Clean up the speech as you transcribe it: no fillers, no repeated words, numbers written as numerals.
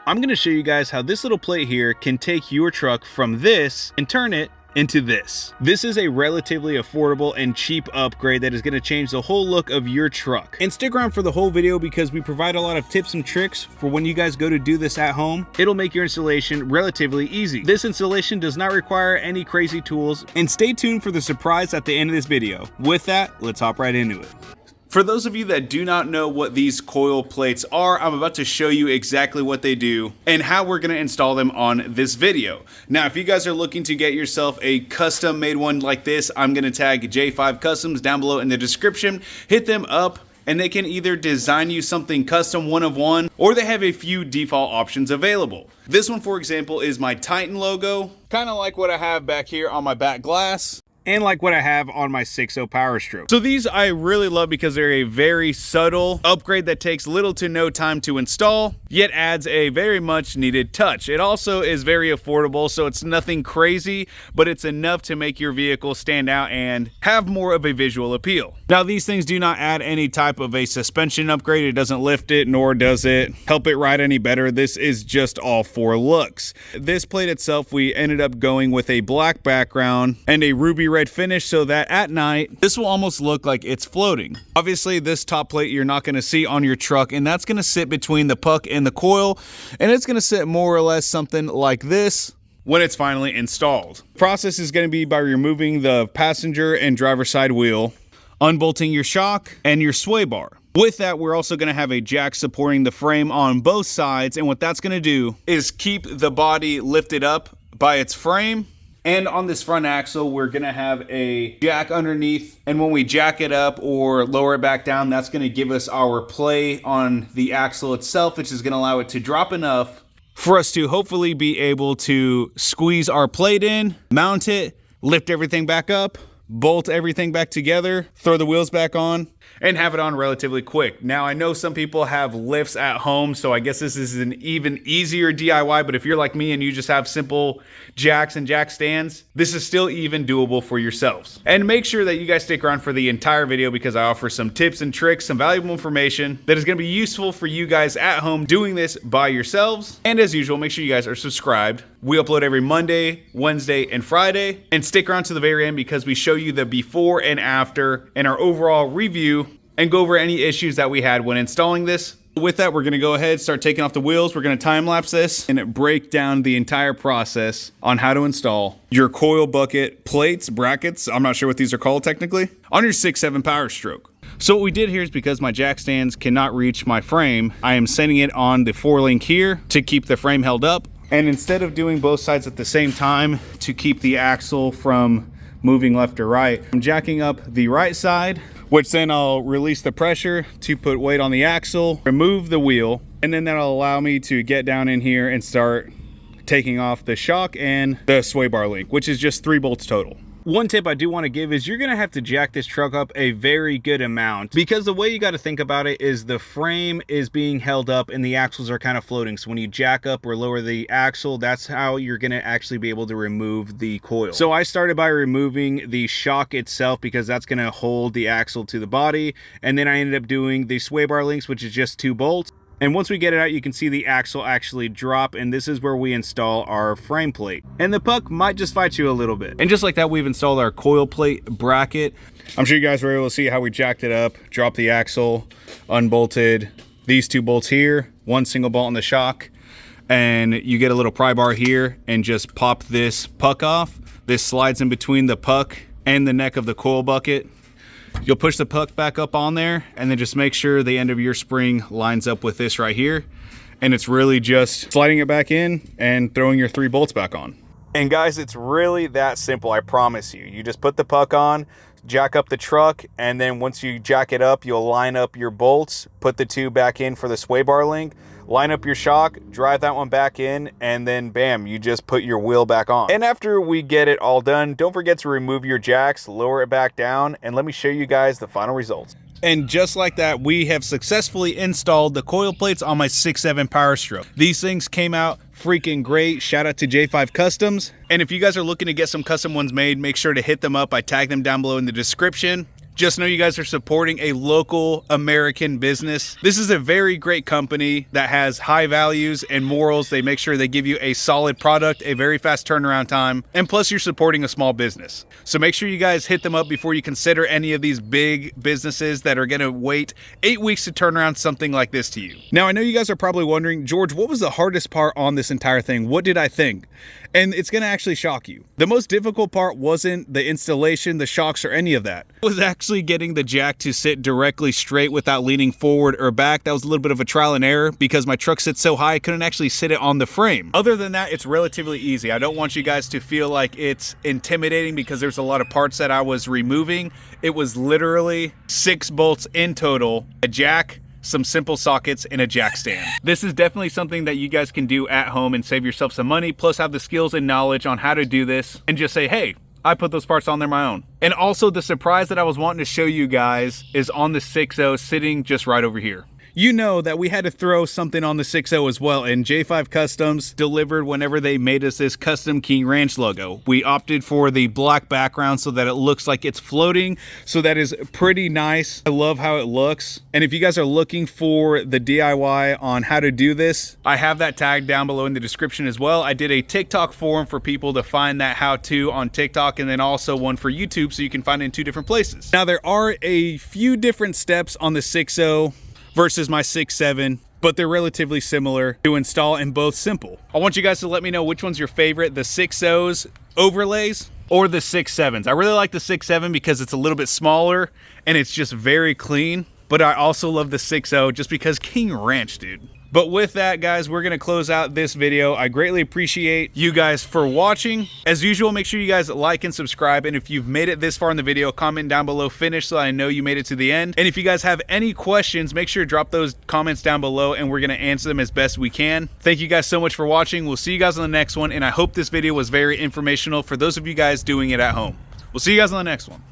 I'm going to show you guys how this little plate here can take your truck from this and turn it into this. This is a relatively affordable and cheap upgrade that is going to change the whole look of your truck. And stick around for the whole video because we provide a lot of tips and tricks for when you guys go to do this at home. It'll make your installation relatively easy. This installation does not require any crazy tools, and stay tuned for the surprise at the end of this video. With that, let's hop right into it. For those of you that do not know what these coil plates are, I'm about to show you exactly what they do and how we're going to install them on this video. Now, if you guys are looking to get yourself a custom made one like this, I'm going to tag J5 Customs down below in the description. Hit them up and they can either design you something custom one of one, or they have a few default options available. This one, for example, is my Titan logo, kind of like what I have back here on my back glass, and like what I have on my 6.0 Power Stroke. So these I really love because they're a very subtle upgrade that takes little to no time to install, yet adds a very much needed touch. It also is very affordable, so it's nothing crazy, but it's enough to make your vehicle stand out and have more of a visual appeal. Now, these things do not add any type of a suspension upgrade. It doesn't lift it, nor does it help it ride any better. This is just all for looks. This plate itself, we ended up going with a black background and a ruby red finish so that at night this will almost look like it's floating. Obviously, this top plate you're not going to see on your truck, and that's going to sit between the puck and the coil, and it's going to sit more or less something like this when it's finally installed. The process is going to be by removing the passenger and driver side wheel, unbolting your shock and your sway bar. With that, we're also going to have a jack supporting the frame on both sides, and what that's going to do is keep the body lifted up by its frame. And on this front axle, we're gonna have a jack underneath. And when we jack it up or lower it back down, that's gonna give us our play on the axle itself, which is gonna allow it to drop enough for us to hopefully be able to squeeze our plate in, mount it, lift everything back up, bolt everything back together, throw the wheels back on, and have it on relatively quick. Now, I know some people have lifts at home, so I guess this is an even easier DIY, but if you're like me and you just have simple jacks and jack stands, this is still even doable for yourselves. And make sure that you guys stick around for the entire video because I offer some tips and tricks, some valuable information that is gonna be useful for you guys at home doing this by yourselves. And as usual, make sure you guys are subscribed. We upload every Monday, Wednesday, and Friday. And stick around to the very end because we show you the before and after and our overall review and go over any issues that we had when installing this. With that, we're gonna go ahead, start taking off the wheels. We're gonna time lapse this and break down the entire process on how to install your coil bucket plates, brackets, I'm not sure what these are called technically, on your 6.7 Power Stroke. So what we did here is because my jack stands cannot reach my frame, I am sending it on the 4-link here to keep the frame held up. And instead of doing both sides at the same time to keep the axle from moving left or right, I'm jacking up the right side, which then I'll release the pressure to put weight on the axle, remove the wheel, and then that'll allow me to get down in here and start taking off the shock and the sway bar link, which is just 3 bolts total. One tip I do want to give is you're going to have to jack this truck up a very good amount because the way you got to think about it is the frame is being held up and the axles are kind of floating. So when you jack up or lower the axle, that's how you're going to actually be able to remove the coil. So I started by removing the shock itself because that's going to hold the axle to the body. And then I ended up doing the sway bar links, which is just 2 bolts. And once we get it out, you can see the axle actually drop, and this is where we install our frame plate. And the puck might just fight you a little bit. And just like that, we've installed our coil plate bracket. I'm sure you guys were able to see how we jacked it up, dropped the axle, unbolted these 2 bolts here, 1 single bolt on the shock, and you get a little pry bar here and just pop this puck off. This slides in between the puck and the neck of the coil bucket. You'll push the puck back up on there and then just make sure the end of your spring lines up with this right here. And it's really just sliding it back in and throwing your 3 bolts back on. And guys, it's really that simple, I promise you. You just put the puck on, jack up the truck, and then once you jack it up, you'll line up your bolts, put the 2 back in for the sway bar link, line up your shock, drive that one back in, and then bam, you just put your wheel back on. And after we get it all done, don't forget to remove your jacks, lower it back down, and let me show you guys the final results. And just like that, we have successfully installed the coil plates on my 6.7 Power Stroke. These things came out freaking great. Shout out to J5 Customs. And if you guys are looking to get some custom ones made, make sure to hit them up. I tag them down below in the description. just know you guys are supporting a local American business. This is a very great company that has high values and morals. They make sure they give you a solid product, a very fast turnaround time, and plus you're supporting a small business. So make sure you guys hit them up before you consider any of these big businesses that are gonna wait 8 weeks to turn around something like this to you. Now, I know you guys are probably wondering, George, what was the hardest part on this entire thing? What did I think? And it's gonna actually shock you. The most difficult part wasn't the installation, the shocks, or any of that. It was actually getting the jack to sit directly straight without leaning forward or back. That was a little bit of a trial and error because my truck sits so high I couldn't actually sit it on the frame. Other than that, it's relatively easy. I don't want you guys to feel like it's intimidating because there's a lot of parts that I was removing. It was literally 6 bolts in total, a jack, some simple sockets, and a jack stand. This is definitely something that you guys can do at home and save yourself some money, plus have the skills and knowledge on how to do this and just say, hey, I put those parts on there my own. And also the surprise that I was wanting to show you guys is on the 6.0 sitting just right over here. You know that we had to throw something on the 6.0 as well, and J5 Customs delivered whenever they made us this custom King Ranch logo. We opted for the black background so that it looks like it's floating, so that is pretty nice. I love how it looks. And if you guys are looking for the DIY on how to do this, I have that tagged down below in the description as well. I did a TikTok forum for people to find that how-to on TikTok, and then also one for YouTube, so you can find it in 2 different places. Now, there are a few different steps on the 6.0 versus my 6.7, but they're relatively similar to install and both simple. I want you guys to let me know which one's your favorite, the 6.0's overlays or the 6.7's. I really like the 6.7 because it's a little bit smaller and it's just very clean, but I also love the 6.0 just because King Ranch, dude. But with that, guys, we're gonna close out this video. I greatly appreciate you guys for watching. As usual, make sure you guys like and subscribe. And if you've made it this far in the video, comment down below finish so I know you made it to the end. And if you guys have any questions, make sure to drop those comments down below and we're gonna answer them as best we can. Thank you guys so much for watching. We'll see you guys on the next one. And I hope this video was very informational for those of you guys doing it at home. We'll see you guys on the next one.